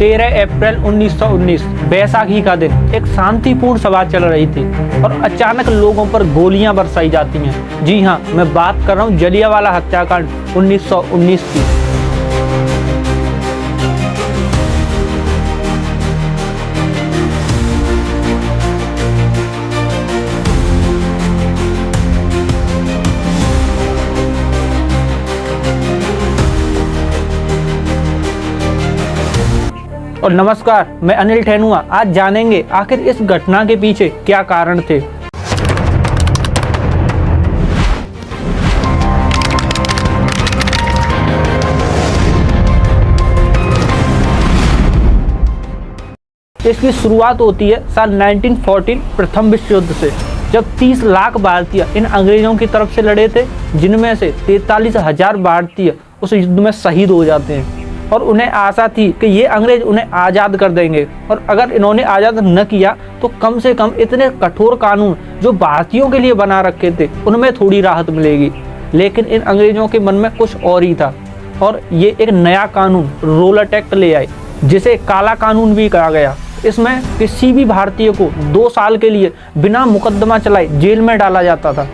13 अप्रैल 1919 बैसाखी का दिन एक शांतिपूर्ण सभा चल रही थी और अचानक लोगों पर गोलियां बरसाई जाती हैं। जी हां, मैं बात कर रहा हूं जलियांवाला हत्याकांड 1919 की। और नमस्कार, मैं अनिल ठेनुआ। आज जानेंगे आखिर इस घटना के पीछे क्या कारण थे। इसकी शुरुआत होती है साल 1914 प्रथम विश्व युद्ध से, जब 30 लाख भारतीय इन अंग्रेजों की तरफ से लड़े थे, जिनमें से 43,000 भारतीय उस युद्ध में शहीद हो जाते हैं। और उन्हें आशा थी कि ये अंग्रेज उन्हें आज़ाद कर देंगे, और अगर इन्होंने आज़ाद न किया तो कम से कम इतने कठोर कानून जो भारतीयों के लिए बना रखे थे उनमें थोड़ी राहत मिलेगी। लेकिन इन अंग्रेजों के मन में कुछ और ही था, और ये एक नया कानून रोलट एक्ट ले आए, जिसे काला कानून भी कहा गया। इसमें किसी भी भारतीय को 2 साल के लिए बिना मुकदमा चलाए जेल में डाला जाता था।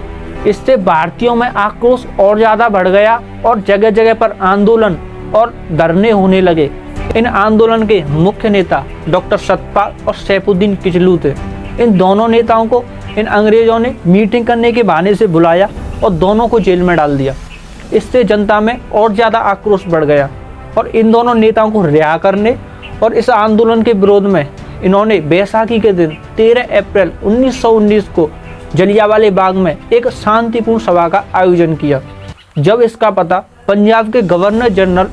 इससे भारतीयों में आक्रोश और ज़्यादा बढ़ गया और जगह जगह पर आंदोलन और धरने होने लगे। इन आंदोलन के मुख्य नेता डॉक्टर सतपाल और सैफुद्दीन किचलू थे। इन दोनों नेताओं को इन अंग्रेजों ने मीटिंग करने के बहाने से बुलाया और दोनों को जेल में डाल दिया। इससे जनता में और ज़्यादा आक्रोश बढ़ गया और इन दोनों नेताओं को रिहा करने और इस आंदोलन के विरोध में इन्होंने बैसाखी के दिन 13 अप्रैल 1919 को जलियांवाले बाग में एक शांतिपूर्ण सभा का आयोजन किया। जब इसका पता पंजाब के गवर्नर जनरल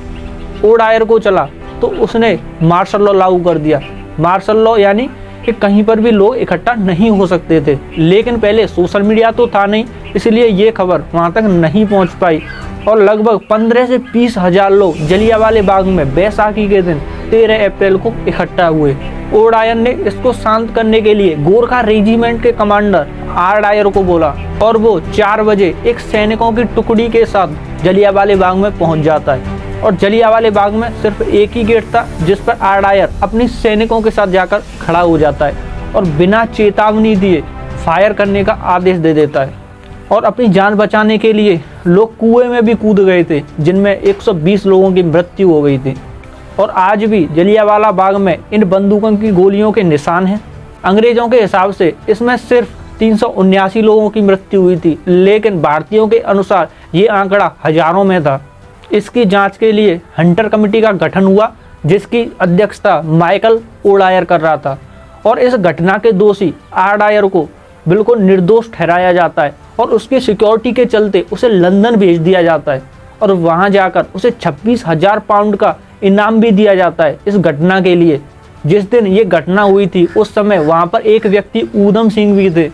ओडायर को चला तो उसने मार्शल लॉ लागू कर दिया। मार्शल लॉ यानी कि कहीं पर भी लोग इकट्ठा नहीं हो सकते थे। लेकिन पहले सोशल मीडिया तो था नहीं, इसलिए ये खबर वहाँ तक नहीं पहुँच पाई और लगभग 15 से 20 हजार लोग जलियांवाले बाग में बैसाखी के दिन 13 अप्रैल को इकट्ठा हुए। ओडायर ने इसको शांत करने के लिए गोरखा रेजिमेंट के कमांडर आर डायर को बोला और वो 4 बजे एक सैनिकों की टुकड़ी के साथ जलियांवाले बाग में पहुंच जाता है। और जलियांवाले बाग में सिर्फ एक ही गेट था जिस पर आर डायर अपनी सैनिकों के साथ जाकर खड़ा हो जाता है और बिना चेतावनी दिए फायर करने का आदेश दे देता है। और अपनी जान बचाने के लिए लोग कुएं में भी कूद गए थे, जिनमें 120 लोगों की मृत्यु हो गई थी। और आज भी जलियांवाला बाग में इन बंदूकों की गोलियों के निशान हैं। अंग्रेजों के हिसाब से इसमें सिर्फ 379 लोगों की मृत्यु हुई थी, लेकिन भारतीयों के अनुसार ये आंकड़ा हजारों में था। इसकी जांच के लिए हंटर कमेटी का गठन हुआ, जिसकी अध्यक्षता माइकल ओडायर कर रहा था। और इस घटना के दोषी आर डायर को बिल्कुल निर्दोष ठहराया जाता है और उसकी सिक्योरिटी के चलते उसे लंदन भेज दिया जाता है और वहाँ जाकर उसे 26,000 पाउंड का इनाम भी दिया जाता है इस घटना के लिए। जिस दिन ये घटना हुई थी उस समय वहाँ पर एक व्यक्ति ऊधम सिंह भी थे,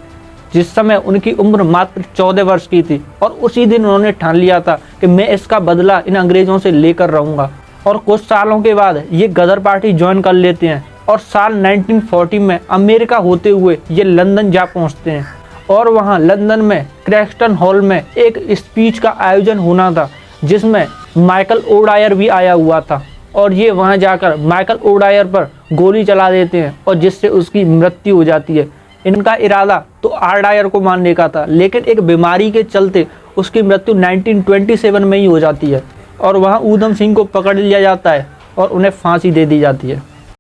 जिस समय उनकी उम्र मात्र 14 वर्ष की थी। और उसी दिन उन्होंने ठान लिया था कि मैं इसका बदला इन अंग्रेजों से लेकर रहूँगा। और कुछ सालों के बाद ये गदर पार्टी ज्वाइन कर लेते हैं और साल 1940 में अमेरिका होते हुए ये लंदन जा पहुँचते हैं। और वहाँ लंदन में क्रेस्टन हॉल में एक स्पीच का आयोजन होना था, जिसमें माइकल ओडायर भी आया हुआ था। और ये वहाँ जाकर माइकल ओडायर पर गोली चला देते हैं और जिससे उसकी मृत्यु हो जाती है। इनका इरादा तो आर डायर को मारने का था, लेकिन एक बीमारी के चलते उसकी मृत्यु 1927 में ही हो जाती है और वहाँ ऊधम सिंह को पकड़ लिया जाता है और उन्हें फांसी दे दी जाती है।